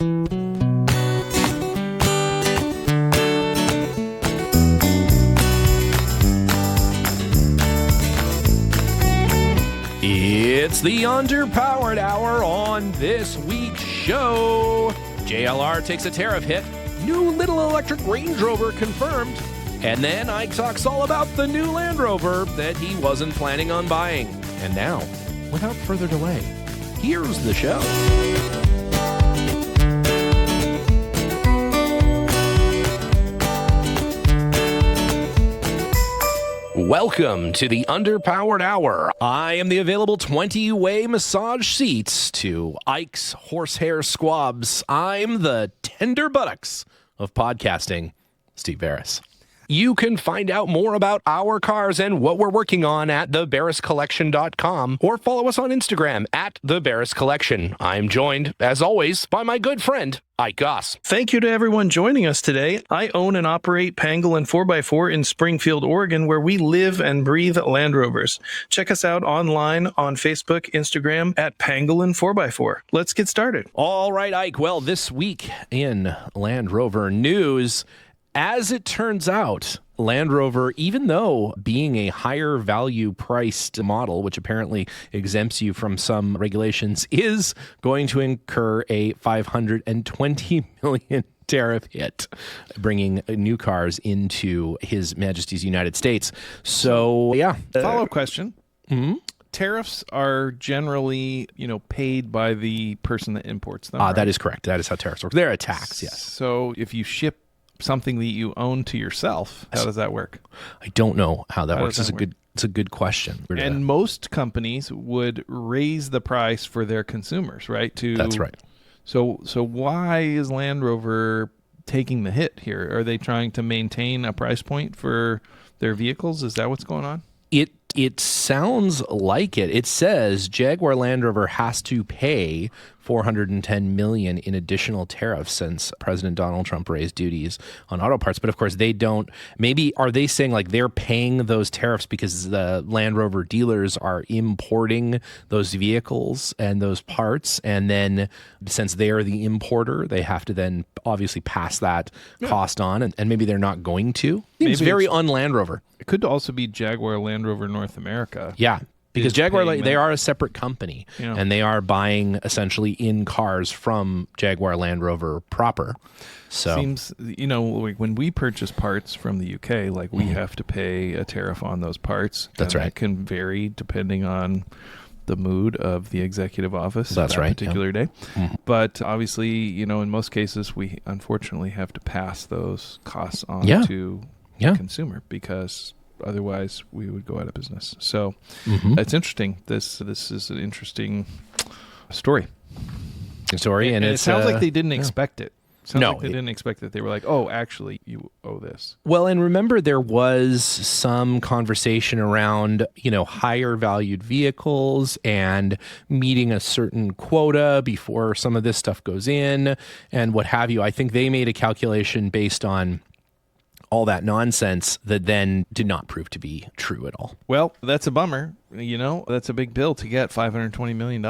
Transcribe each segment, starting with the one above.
It's the Underpowered Hour on this week's show. JLR takes a tariff hit. New little electric Range Rover confirmed. And then Ike talks all about the new Land Rover that he wasn't planning on buying. And now, without further delay, here's the show. Welcome to the Underpowered Hour. I am the available 20-way massage seats to Ike's horsehair squabs. I'm the tender buttocks of podcasting, Steve Beres. You can find out more about our cars and what we're working on at theberescollection.com or follow us on Instagram at theberescollection. I'm joined, as always, by my good friend, Ike Goss. Thank you to everyone joining us today. I own and operate Pangolin 4x4 in Springfield, Oregon, where we live and breathe Land Rovers. Check us out online on Facebook, Instagram at Pangolin 4x4. Let's get started. All right, Ike. Well, this week in Land Rover news, as it turns out, Land Rover, even though being a higher value priced model, which apparently exempts you from some regulations, is going to incur a $520 million tariff hit, bringing new cars into His Majesty's United States. So, yeah. Follow-up question. Mm-hmm. Tariffs are generally, paid by the person that imports them. Right? That is correct. That is how tariffs work. They're a tax, yes. So if you ship something that you own to yourself, how does that work? I don't know how that works. It's a good question. And most companies would raise the price for their consumers, right? That's right. So why is Land Rover taking the hit here? Are they trying to maintain a price point for their vehicles? Is that what's going on? It sounds like it. It says Jaguar Land Rover has to pay $410 million in additional tariffs since President Donald Trump raised duties on auto parts. But of course, they don't. Maybe are they saying like they're paying those tariffs because the Land Rover dealers are importing those vehicles and those parts, and then since they're the importer, they have to then obviously pass that cost on, and maybe they're not going to. Seems very un-Land Rover. It could also be Jaguar Land Rover North America. Yeah. Because Jaguar, they are a separate company, and they are buying essentially in cars from Jaguar Land Rover proper. So seems, like when we purchase parts from the UK, like we have to pay a tariff on those parts. That's right. That can vary depending on the mood of the executive office that particular day. Mm-hmm. But obviously, in most cases, we unfortunately have to pass those costs on to the consumer because otherwise we would go out of business. So it's interesting. This is an interesting story. And it sounds like they didn't expect it. No, like they didn't expect it. They were like, oh, actually, you owe this. Well, and remember, there was some conversation around, higher valued vehicles and meeting a certain quota before some of this stuff goes in and what have you. I think they made a calculation based on all that nonsense that then did not prove to be true at all. Well, that's a bummer. That's a big bill to get $520 million.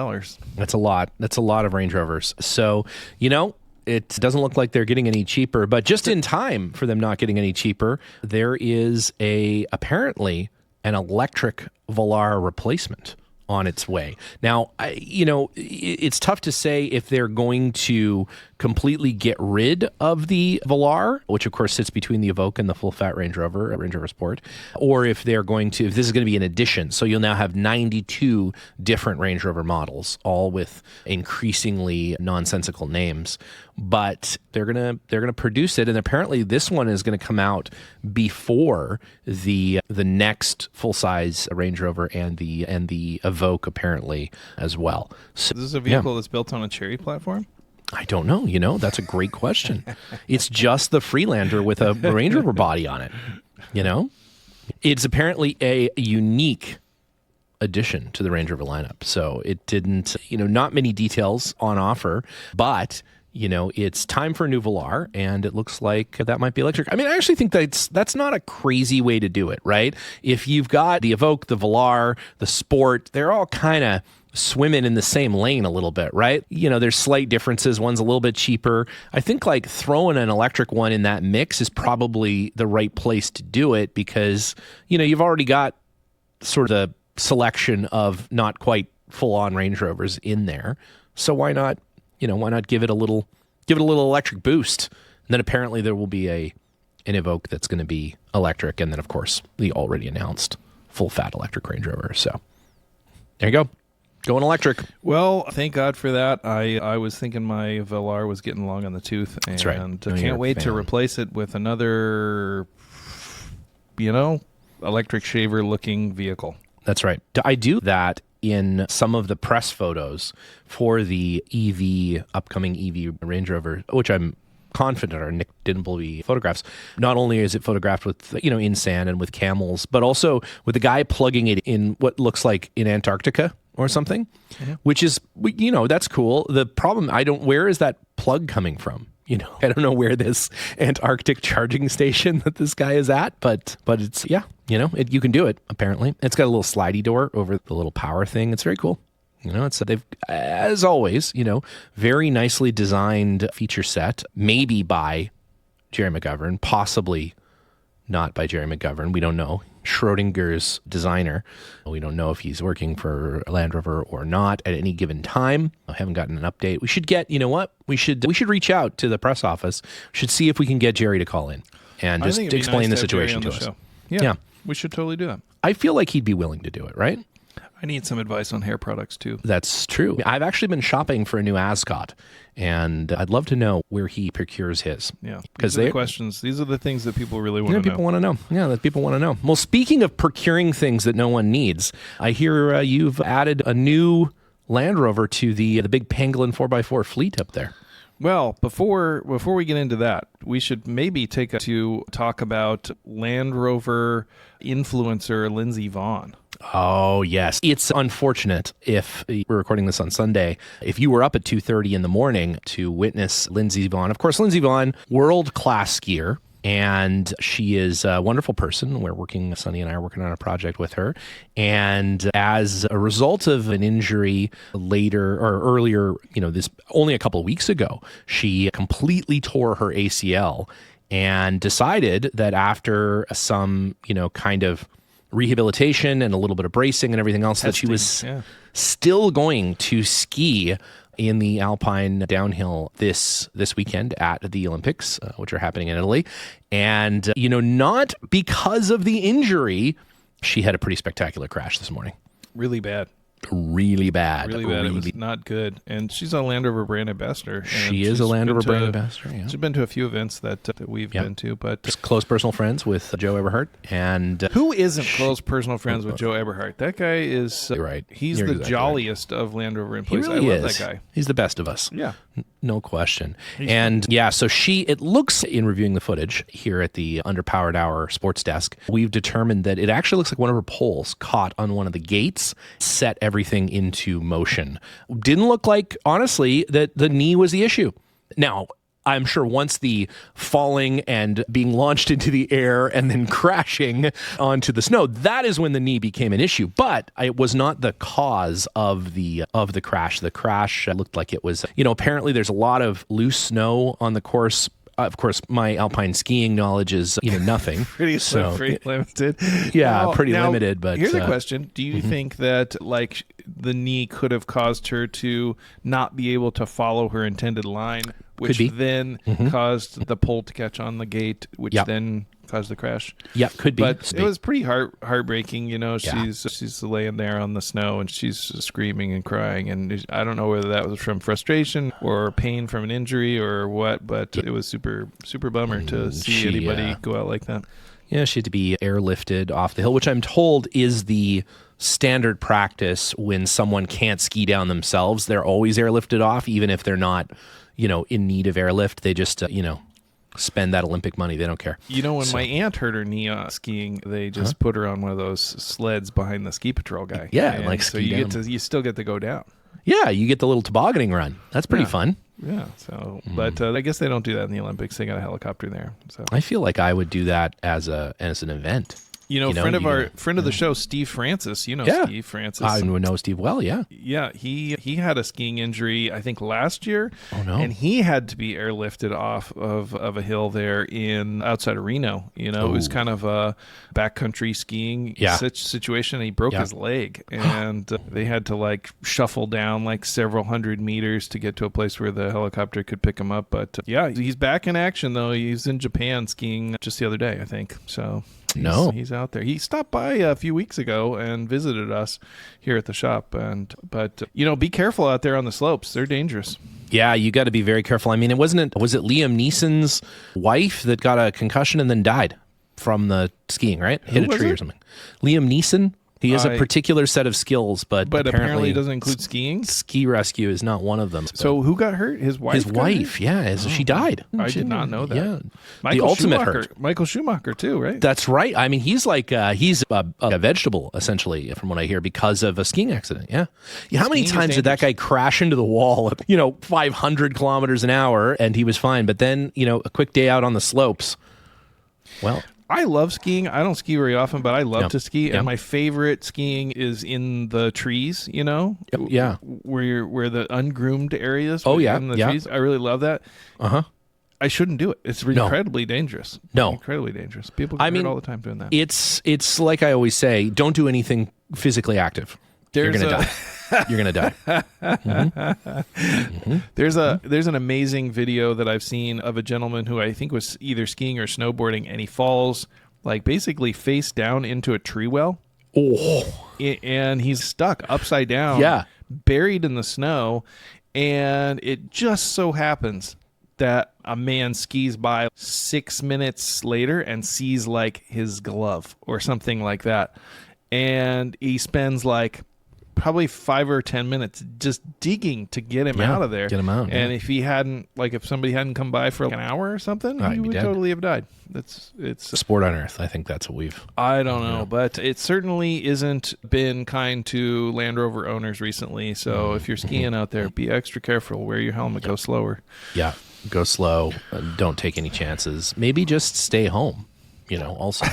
That's a lot. That's a lot of Range Rovers. So, it doesn't look like they're getting any cheaper, but just in time for them not getting any cheaper, there is apparently an electric Velar replacement on its way. Now, it's tough to say if they're going to completely get rid of the Velar, which of course sits between the Evoke and the full-fat Range Rover Sport, or if this is going to be an addition. So you'll now have 92 different Range Rover models, all with increasingly nonsensical names. But they're gonna produce it, and apparently this one is going to come out before the next full-size Range Rover and the Evoke apparently as well. So, this is a vehicle that's built on a Cherry platform? I don't know. That's a great question. It's just the Freelander with a Range Rover body on it. It's apparently a unique addition to the Range Rover lineup. So it didn't, not many details on offer, but it's time for a new Velar, and it looks like that might be electric. I mean, I actually think that's not a crazy way to do it, right? If you've got the Evoke, the Velar, the Sport, they're all kind of swimming in the same lane a little bit, right? There's slight differences. One's a little bit cheaper. I think like throwing an electric one in that mix is probably the right place to do it because, you've already got sort of the selection of not quite full-on Range Rovers in there. So why not give it a little electric boost? And then apparently there will be an Evoke that's going to be electric, and then of course the already announced full-fat electric Range Rover. So there you go. Going electric. Well, thank God for that. I was thinking my Velar was getting long on the tooth, and that's right. Can't wait to replace it with another, electric shaver-looking vehicle. That's right. I do that in some of the press photos for the upcoming EV Range Rover, which I'm confident are Nick Dimbleby photographs. Not only is it photographed with, in sand and with camels, but also with the guy plugging it in what looks like in Antarctica or something, which is, that's cool. The problem, where is that plug coming from? I don't know where this Antarctic charging station that this guy is at, but it's, you can do it, apparently. It's got a little slidey door over the little power thing. It's very cool. They've, as always, very nicely designed feature set, maybe by Jerry McGovern, possibly not by Jerry McGovern. We don't know. Schrodinger's designer. We don't know if he's working for Land Rover or not at any given time. I haven't gotten an update. We should get, we should reach out to the press office. We should see if we can get Jerry to call in and just explain the situation to us. Yeah, we should totally do that. I feel like he'd be willing to do it, right? I need some advice on hair products too. That's true. I've actually been shopping for a new Ascot, and I'd love to know where he procures his. Yeah, because these are the questions. These are the things that people really want to know. People want to know. Yeah, that people want to know. Well, speaking of procuring things that no one needs, I hear you've added a new Land Rover to the big Pangolin 4x4 fleet up there. Well, before we get into that, we should maybe to talk about Land Rover influencer Lindsey Vonn. Oh, yes. It's unfortunate if we're recording this on Sunday, if you were up at 2:30 in the morning to witness Lindsey Vonn. Of course, Lindsey Vonn, world-class skier, and she is a wonderful person. Sonny and I are working on a project with her. And as a result of an injury earlier, this only a couple of weeks ago, she completely tore her ACL and decided that after some, kind of rehabilitation and a little bit of bracing and everything else, that she was still going to ski in the Alpine downhill this weekend at the Olympics, which are happening in Italy. And, not because of the injury, she had a pretty spectacular crash this morning. Really bad. Really bad. It was not good. And she's a Land Rover brand ambassador. She is a Land Rover brand ambassador, yeah. She's been to a few events that we've been to. But just close personal friends with Joe Eberhardt. And who isn't close personal friends with Joe Eberhardt? That guy is... You're right. He's the jolliest of Land Rover employees. He really I love that guy. He's the best of us. Yeah. No question. So it looks, in reviewing the footage here at the Underpowered Hour Sports Desk, we've determined that it actually looks like one of her poles caught on one of the gates, set everything into motion. Didn't look like, honestly, that the knee was the issue. Now, I'm sure once the falling and being launched into the air and then crashing onto the snow, that is when the knee became an issue. But it was not the cause of the crash. The crash looked like it was, apparently there's a lot of loose snow on the course. Of course, my alpine skiing knowledge is nothing. pretty limited. Yeah, pretty limited. But here's a question: do you think that the knee could have caused her to not be able to follow her intended line, which then caused the pole to catch on the gate, which then caused the crash? Yeah, could be. But it was pretty heartbreaking. She's laying there on the snow and she's screaming and crying, and I don't know whether that was from frustration or pain from an injury or what, but it was super bummer to see anybody go out like that. Yeah, she had to be airlifted off the hill, which I'm told is the standard practice when someone can't ski down themselves. They're always airlifted off, even if they're not, in need of airlift. They just, spend that Olympic money. They don't care. When my aunt hurt her knee skiing, they just put her on one of those sleds behind the ski patrol guy. Yeah, and so you still get to go down. Yeah, you get the little tobogganing run. That's pretty fun. Yeah. So, but I guess they don't do that in the Olympics. They got a helicopter there. So I feel like I would do that as an event. Friend of the show, Steve Francis. Steve Francis. I know Steve well. Yeah. Yeah. He had a skiing injury, I think, last year. Oh no. And he had to be airlifted off of a hill there outside of Reno. It was kind of a backcountry skiing situation. And he broke his leg, and they had to shuffle down several hundred meters to get to a place where the helicopter could pick him up. But he's back in action though. He's in Japan skiing just the other day, I think. So. He's out there. He stopped by a few weeks ago and visited us here at the shop. But be careful out there on the slopes. They're dangerous. Yeah, you got to be very careful. I mean, was it Liam Neeson's wife that got a concussion and then died from the skiing, right? Hit a tree or something. Liam Neeson. He has a particular set of skills, but apparently it doesn't include skiing. Ski rescue is not one of them. So who got hurt? His wife? His wife, she died. I did not know that. Yeah. The ultimate hurt. Michael Schumacher too, right? That's right. I mean, he's he's a vegetable, essentially, from what I hear, because of a skiing accident. Yeah. How many times did that guy crash into the wall at, 500 kilometers an hour, and he was fine? But then, a quick day out on the slopes, well... I love skiing. I don't ski very often, but I love to ski. And my favorite skiing is in the trees, Yeah. Where the ungroomed areas. Oh, yeah. In the trees. I really love that. Uh-huh. I shouldn't do it. It's incredibly dangerous. No. Incredibly dangerous. People get hurt all the time doing that. It's like I always say, don't do anything physically active. You're going to die. You're going to die. Mm-hmm. There's an amazing video that I've seen of a gentleman who I think was either skiing or snowboarding, and he falls basically face down into a tree well. Oh. And he's stuck upside down, buried in the snow, and it just so happens that a man skis by 6 minutes later and sees his glove or something like that. And he spends probably 5 or 10 minutes just digging to get him out of there. Get him out. And if he hadn't, if somebody hadn't come by for an hour or something, he would totally have died. It's sport on earth. I think that's what I don't know, but it certainly isn't been kind to Land Rover owners recently. So if you're skiing out there, be extra careful. Wear your helmet. Go slower. Yeah. Go slow. Don't take any chances. Maybe just stay home, also.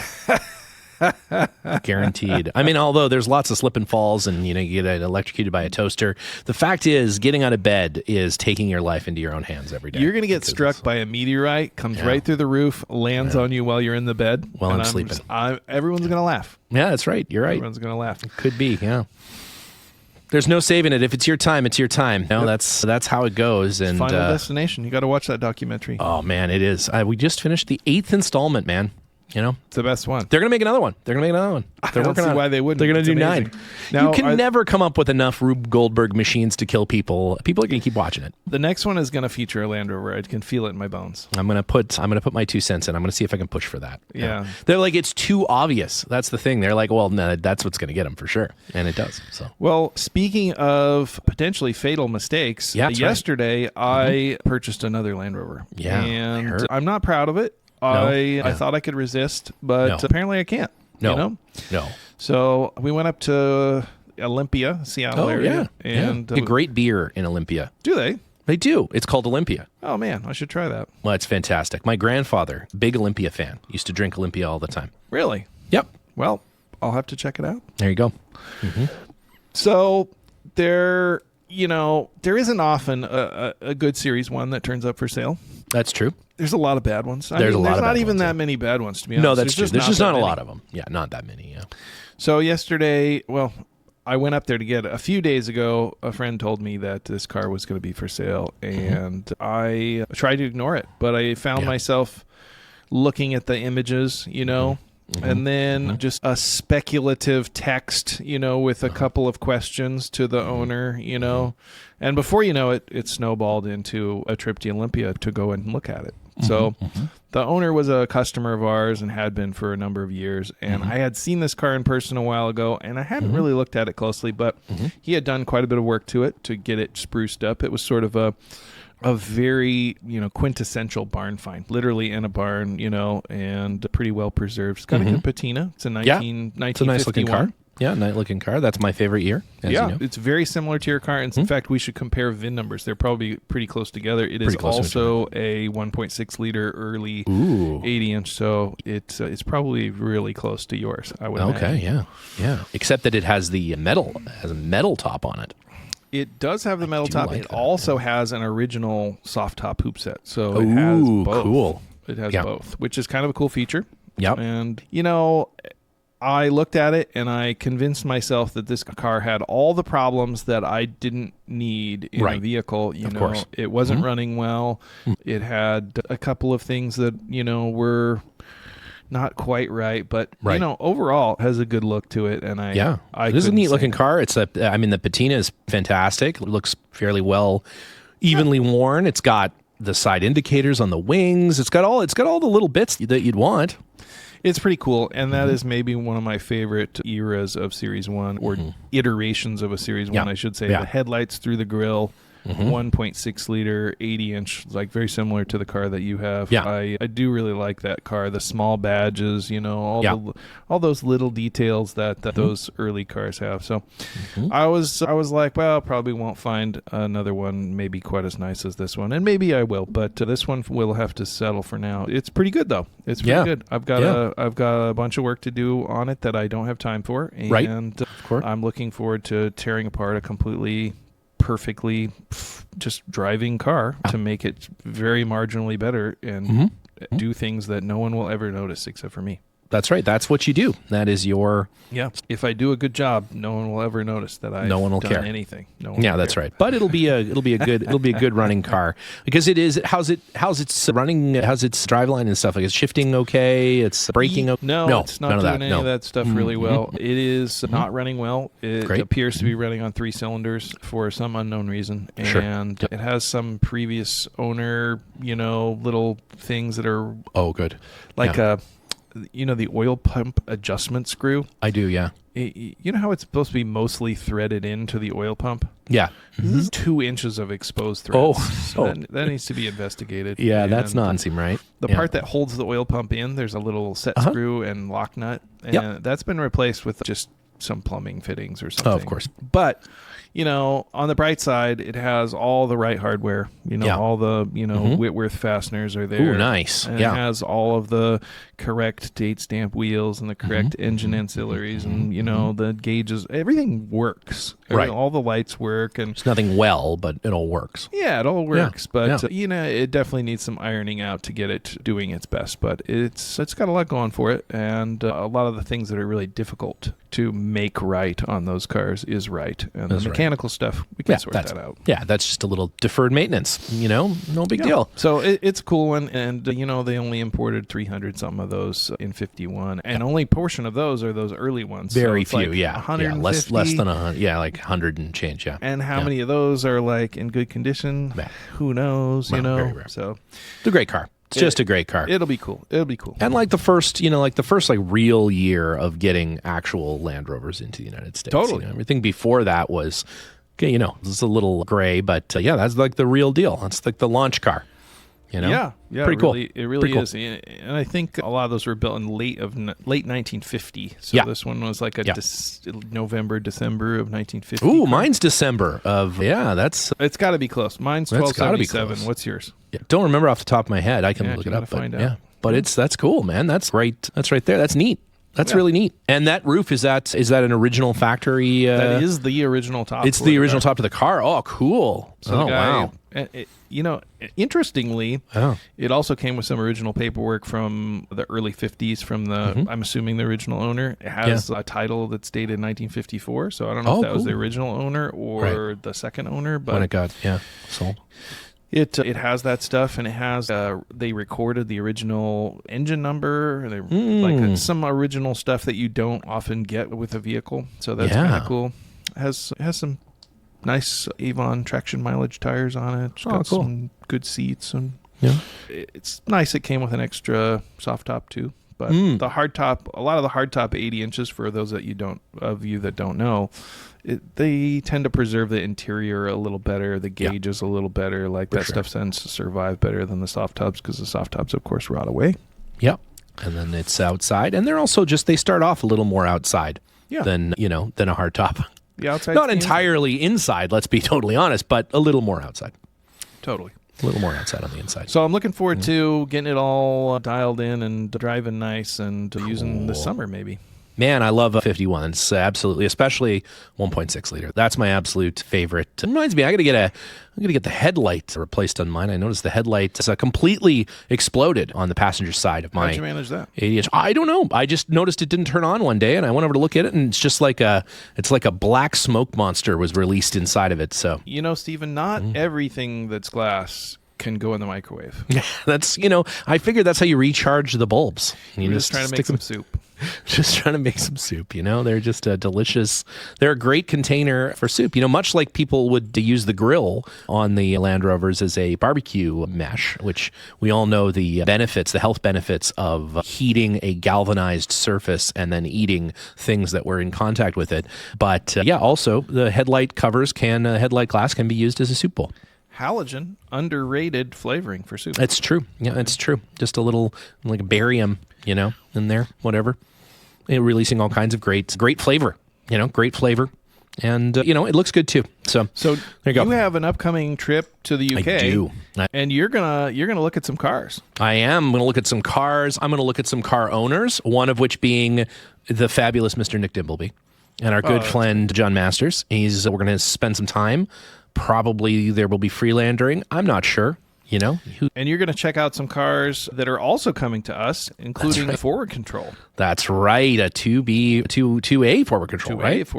Guaranteed. I mean, although there's lots of slip and falls and, you get electrocuted by a toaster, the fact is getting out of bed is taking your life into your own hands every day. You're going to get struck by a meteorite, comes right through the roof, lands on you while you're in the bed. While I'm sleeping. Everyone's going to laugh. Yeah, that's right. You're right. Everyone's going to laugh. It could be, yeah. There's no saving it. If it's your time, it's your time. That's how it goes. And Final Destination. You got to watch that documentary. Oh, man, it is. We just finished the 8th installment, man. It's the best one. They're going to make another one. They're working on why they wouldn't. They're going to do amazing. 9. Now, you can never come up with enough Rube Goldberg machines to kill people. People are going to keep watching it. The next one is going to feature a Land Rover. I can feel it in my bones. I'm going to put my 2 cents in. I'm going to see if I can push for that. Yeah. They're it's too obvious. That's the thing. They're well, no, that's what's going to get them for sure. And it does. So. Well, speaking of potentially fatal mistakes, yesterday I purchased another Land Rover. Yeah. And I'm not proud of it. I thought I could resist, but apparently I can't. No. So we went up to Olympia, Seattle area. And a great beer in Olympia. Do they? They do. It's called Olympia. Oh, man. I should try that. Well, it's fantastic. My grandfather, big Olympia fan, used to drink Olympia all the time. Really? Yep. Well, I'll have to check it out. There you go. Mm-hmm. So there isn't often a good Series 1 that turns up for sale. That's true. There's a lot of bad ones. There's not even that many bad ones, to be honest. No, that's true. There's just not a lot of them. Yeah, not that many, yeah. So yesterday, I went up there to get it. A few days ago, a friend told me that this car was going to be for sale, and I tried to ignore it. But I found myself looking at the images, and then just a speculative text, with a couple of questions to the owner, And before you know it, it snowballed into a trip to Olympia to go and look at it. So the owner was a customer of ours and had been for a number of years. And I had seen this car in person a while ago, and I hadn't really looked at it closely, but he had done quite a bit of work to it to get it spruced up. It was sort of a very, quintessential barn find, literally in a barn, and pretty well preserved. It's got a good patina. It's a 1951. It's a nice looking car. nice looking car. That's my favorite year. As you know. It's very similar to your car. And in fact, we should compare VIN numbers. They're probably pretty close together. It is also a 1.6 liter early 80-inch, so it's probably really close to yours, I would imagine. Yeah. Except that it has a metal top on it. It does have the metal top. It also has an original soft top hoop set. So it has both. Cool. It has both, which is kind of a cool feature. Yep. And, I looked at it and I convinced myself that this car had all the problems that I didn't need in a vehicle. Of course. It wasn't running well. It had a couple of things that, were not quite right, but overall has a good look to it. And it is a neat looking car. It's the patina is fantastic. It looks fairly well evenly worn. It's got the side indicators on the wings. It's got all the little bits that you'd want. It's pretty cool, and that is maybe one of my favorite eras of Series 1, or iterations of a Series 1, I should say. The headlights through the grille, 1.6 liter, 80-inch, like very similar to the car that you have. I do really like that car. The small badges, all those little details that those early cars have. So I was like, well, probably won't find another one maybe quite as nice as this one, and maybe I will, but this one will have to settle for now. It's pretty good though. It's pretty good. I've got a bunch of work to do on it that I don't have time for, and of course. I'm looking forward to tearing apart a completely perfectly just driving car to make it very marginally better and do things that no one will ever notice except for me. That's right. That's what you do. That is your... Yeah. If I do a good job, no one will ever notice that I've done anything. No one will that's care. right. But it'll be a good running car, because it is. How's its running? How's its driveline and stuff? Like, it's shifting okay? It's braking okay? No, it's not doing any of that stuff really well. It is not running well. It appears to be running on 3 cylinders for some unknown reason, and it has some previous owner, little things that are good, like the oil pump adjustment screw. I do, yeah. You know how it's supposed to be mostly threaded into the oil pump? Yeah. This is 2 inches of exposed threads. That needs to be investigated. Yeah, that's not seem right. The part that holds the oil pump in, there's a little set screw and lock nut, and that's been replaced with just some plumbing fittings or something. Oh, of course. But on the bright side, it has all the right hardware. All the, Whitworth fasteners are there. Ooh, nice. And it has all of the correct date stamp wheels and the correct engine ancillaries and, the gauges. Everything works. Right. All the lights work. And it's nothing but it all works. Yeah, it all works. But, it definitely needs some ironing out to get it doing its best. But it's got a lot going for it. And a lot of the things that are really difficult to make right on those cars is right. And the mechanical stuff, we can sort that out. Yeah, that's just a little deferred maintenance, no big deal. So it's a cool one. And, they only imported 300 something of those in 51. And only a portion of those are those early ones. Very so few, 150. Less than 100, like 100 and change, And how many of those are like in good condition? Who knows, Very rare. So it's a great car. It's just a great car. It'll be cool. And like the first real year of getting actual Land Rovers into the United States. Totally. Everything before that was, it's a little gray, but that's like the real deal. It's like the launch car. Yeah, pretty cool. It really cool. is, and I think a lot of those were built in late 1950. So this one was like a November, December of 1950. Ooh, mine's December of that's. It's got to be close. Mine's 1277. What's yours? Yeah, don't remember off the top of my head. I can look it up. Find out. But that's cool, man. That's great. That's right there. That's neat. That's really neat. And that roof, is that an original factory? That is the original top. It's the original top of the car. Oh, cool. So wow. Interestingly, it also came with some original paperwork from the early 50s from the, I'm assuming the original owner. It has a title that's dated 1954, so I don't know if that was the original owner or the second owner. But when it got sold. It has that stuff, and it has they recorded the original engine number, like some original stuff that you don't often get with a vehicle. So that's kind of cool. It has some nice Avon traction mileage tires on it. It's got some good seats, and it's nice. It came with an extra soft top too. But the hard top, a lot of the hard top 80 inches, for those that you don't know, they tend to preserve the interior a little better. The gauge is a little better. Like that stuff tends to survive better than the soft tops, because the soft tops, of course, rot away. Yep. And then it's outside, and they're also they start off a little more outside. than a hardtop. The outside, not entirely inside. Let's be totally honest, but a little more outside. Totally. A little more outside on the inside. So I'm looking forward to getting it all dialed in and driving nice and using this summer maybe. Man, I love 51s, absolutely, especially 1.6 liter. That's my absolute favorite. It reminds me, I'm gonna get the headlight replaced on mine. I noticed the headlight is completely exploded on the passenger side of my. How'd you manage that? 80-inch. I don't know. I just noticed it didn't turn on one day, and I went over to look at it, and it's just like a black smoke monster was released inside of it. So Stephen, not everything that's glass can go in the microwave. That's I figured that's how you recharge the bulbs. You just trying to make some soup. Just trying to make some soup, They're just a delicious. They're a great container for soup. Much like people would use the grill on the Land Rovers as a barbecue mesh, which we all know the health benefits of heating a galvanized surface and then eating things that were in contact with it. But also the headlight glass can be used as a soup bowl. Halogen, underrated flavoring for soup. It's true. Yeah, it's true. Just a little like barium, in there, whatever. Releasing all kinds of great flavor, great flavor. And, it looks good too. So there you go. You have an upcoming trip to the UK. I do. And you're gonna look at some cars. I am going to look at some cars. I'm going to look at some car owners, one of which being the fabulous Mr. Nick Dimbleby and our good friend, John Masters. We're going to spend some time. Probably there will be Freelandering. I'm not sure. And you're going to check out some cars that are also coming to us, including forward control. That's right, a 2A forward control, right? It's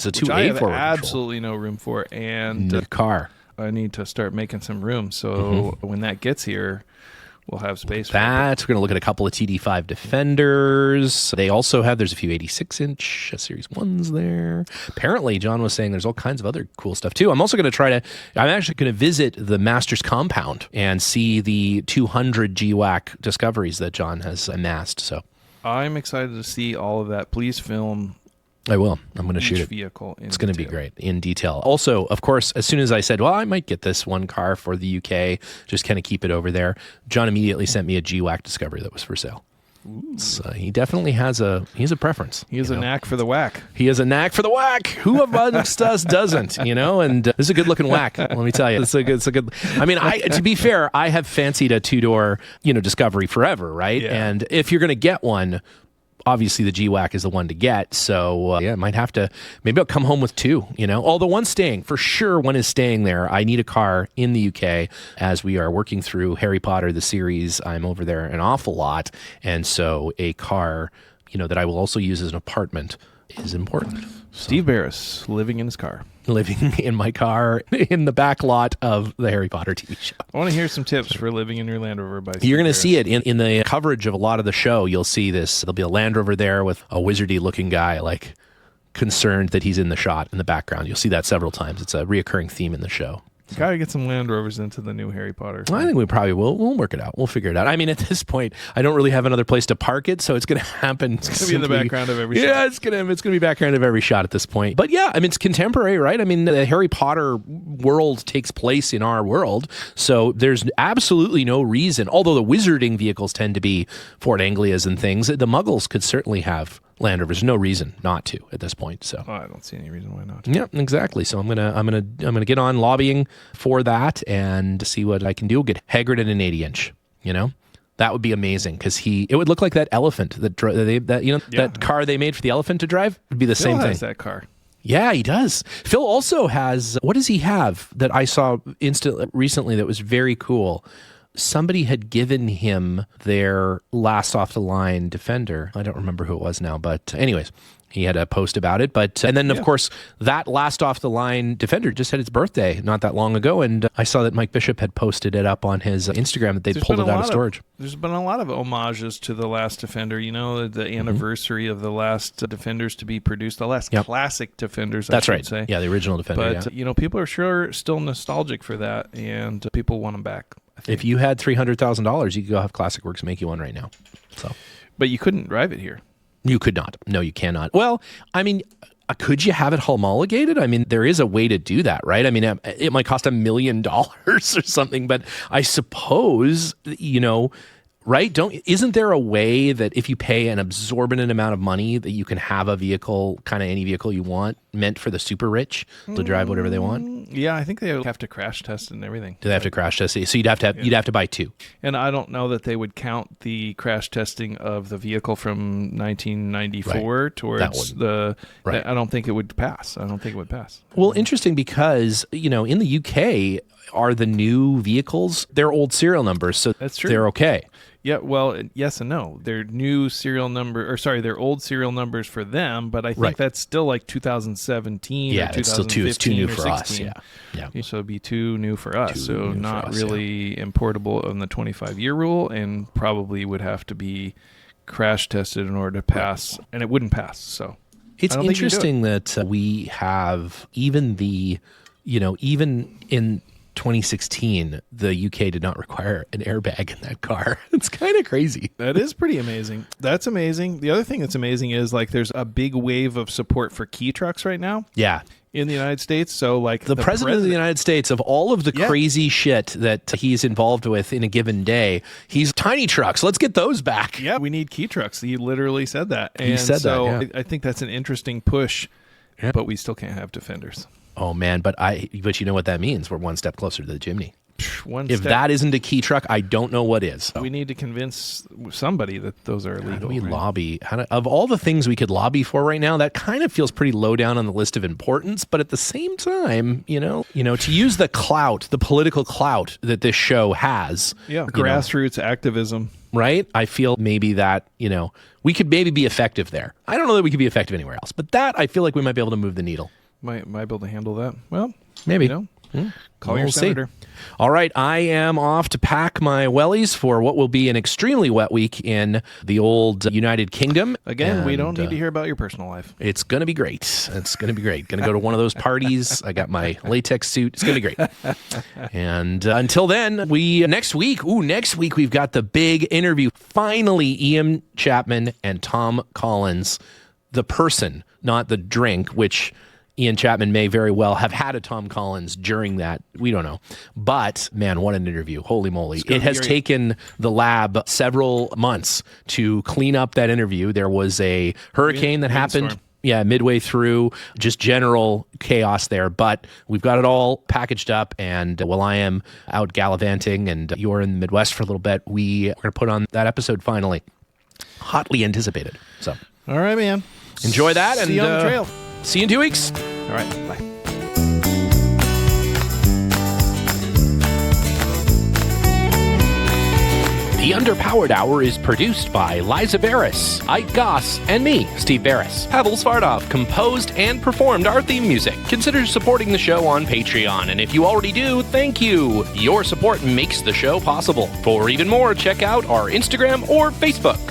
a 2A I have forward absolutely no room for, and the car. I need to start making some room. So when that gets here, we'll have space for that. We're going to look at a couple of TD5 Defenders. They also there's a few 86-inch Series 1s there. Apparently, John was saying there's all kinds of other cool stuff, too. I'm actually going to visit the Masters compound and see the 200 GWAC discoveries that John has amassed. So I'm excited to see all of that. Please film. I will. I'm going to shoot it. Vehicle it's going to be great in detail. Also, of course, as soon as I said, I might get this one car for the UK, just kind of keep it over there, John immediately sent me a GWAC discovery that was for sale. So he definitely has a preference. He has a knack for the whack. He has a knack for the whack. Who amongst us doesn't, And this is a good looking whack. Let me tell you, it's a good. I mean, to be fair, I have fancied a two-door, Discovery forever, right? Yeah. And if you're going to get one, obviously the GWAC is the one to get. So I might have to, maybe I'll come home with two, although one's staying for sure. One is staying there. I need a car in the UK as we are working through Harry Potter, the series. I'm over there an awful lot. And so a car, that I will also use as an apartment is important. Steve Beres living in his car. Living in my car in the back lot of the Harry Potter TV show. I want to hear some tips for living in your Land Rover by Steve You're going to Beres. see it in the coverage of a lot of the show. You'll see this. There'll be a Land Rover there with a wizardy looking guy, like concerned that he's in the shot in the background. You'll see that several times. It's a reoccurring theme in the show. Got to get some Land Rovers into the new Harry Potter. Well, I think we probably will. We'll work it out. We'll figure it out. I mean, at this point, I don't really have another place to park it, so it's going to happen. It's going to be in the background of every shot. Yeah, it's going to be background of every shot at this point. But yeah, I mean, it's contemporary, right? I mean, the Harry Potter world takes place in our world, so there's absolutely no reason. Although the wizarding vehicles tend to be Ford Anglias and things, the Muggles could certainly have Land Rovers. No reason not to at this point. So I don't see any reason why not. Yeah, exactly. So I'm gonna get on lobbying for that and see what I can do. Get Hagrid in an 80-inch. That would be amazing because it would look like that elephant that car they made for the elephant to drive would be the same thing. Has that car. Yeah, he does. Phil also has. What does he have that I saw recently that was very cool? Somebody had given him their last off the line Defender. I don't remember who it was now, but anyways, he had a post about it. And then of course that last off the line Defender just had its birthday not that long ago, and I saw that Mike Bishop had posted it up on his Instagram that they'd pulled it out of storage. There's been a lot of homages to the last Defender. The anniversary of the last Defenders to be produced, the last classic Defenders. That's I should say. Yeah, the original Defender. But people are sure still nostalgic for that, and people want them back. If you had $300,000, you could go have Classic Works make you one right now. So, but you couldn't drive it here. You could not. No, you cannot. Well, I mean, could you have it homologated? I mean, there is a way to do that, right? I mean, it might cost $1 million or something, but I suppose, Right? Isn't there a way that if you pay an absorbent amount of money that you can have a vehicle, kind of any vehicle you want, meant for the super rich to drive whatever they want? Yeah, I think they have to crash test and everything. Do they have to crash test it? So you'd have to buy two. And I don't know that they would count the crash testing of the vehicle from 1994 towards the. Right. I don't think it would pass. Well, interesting because in the UK are the new vehicles, they're old serial numbers, so that's true. They're okay. Yeah, well, yes and no. They're new serial number, they're old serial numbers for them, but I think that's still like 2017 or 2015 it's still too. It's too new for 16. us. Yeah. So it'd be too new for us. So not really importable on the 25-year rule, and probably would have to be crash tested in order to pass, and it wouldn't pass. So it's interesting that we have even in 2016, the UK did not require an airbag in that car. It's kind of crazy. That is pretty amazing. That's amazing. The other thing that's amazing is there's a big wave of support for key trucks right now. Yeah. In the United States. So the president of the United States, of all of the crazy shit that he's involved with in a given day, he's tiny trucks. Let's get those back. Yeah, we need key trucks. He literally said that. He said that. I think that's an interesting push, but we still can't have Defenders. Oh man, but you know what that means? We're one step closer to the Jimny. If step. That isn't a key truck, I don't know what is. We need to convince somebody that those are illegal. How do we lobby? Of all the things we could lobby for right now, that kind of feels pretty low down on the list of importance. But at the same time, to use the clout, the political clout that this show has, grassroots activism, right? I feel maybe that we could maybe be effective there. I don't know that we could be effective anywhere else, but that I feel like we might be able to move the needle. Might be able to handle that. Well, maybe. Call your senator. All right, I am off to pack my wellies for what will be an extremely wet week in the old United Kingdom. Again, we don't need to hear about your personal life. It's going to be great. Going to go to one of those parties. I got my latex suit. It's going to be great. And until then, next week we've got the big interview. Finally, Ian Chapman and Tom Collins, the person, not the drink, which Ian Chapman may very well have had a Tom Collins during that. We don't know. But, man, what an interview. Holy moly. It has taken the lab several months to clean up that interview. There was a hurricane that happened. Yeah, midway through, just general chaos there. But we've got it all packaged up. And while I am out gallivanting and you're in the Midwest for a little bit, we are going to put on that episode finally. Hotly anticipated. So, all right, man. Enjoy that. See you on the trail. See you in 2 weeks. All right. Bye. The Underpowered Hour is produced by Liza Beres, Ike Goss, and me, Steve Beres. Pavel Svardov composed and performed our theme music. Consider supporting the show on Patreon, and if you already do, thank you. Your support makes the show possible. For even more, check out our Instagram or Facebook.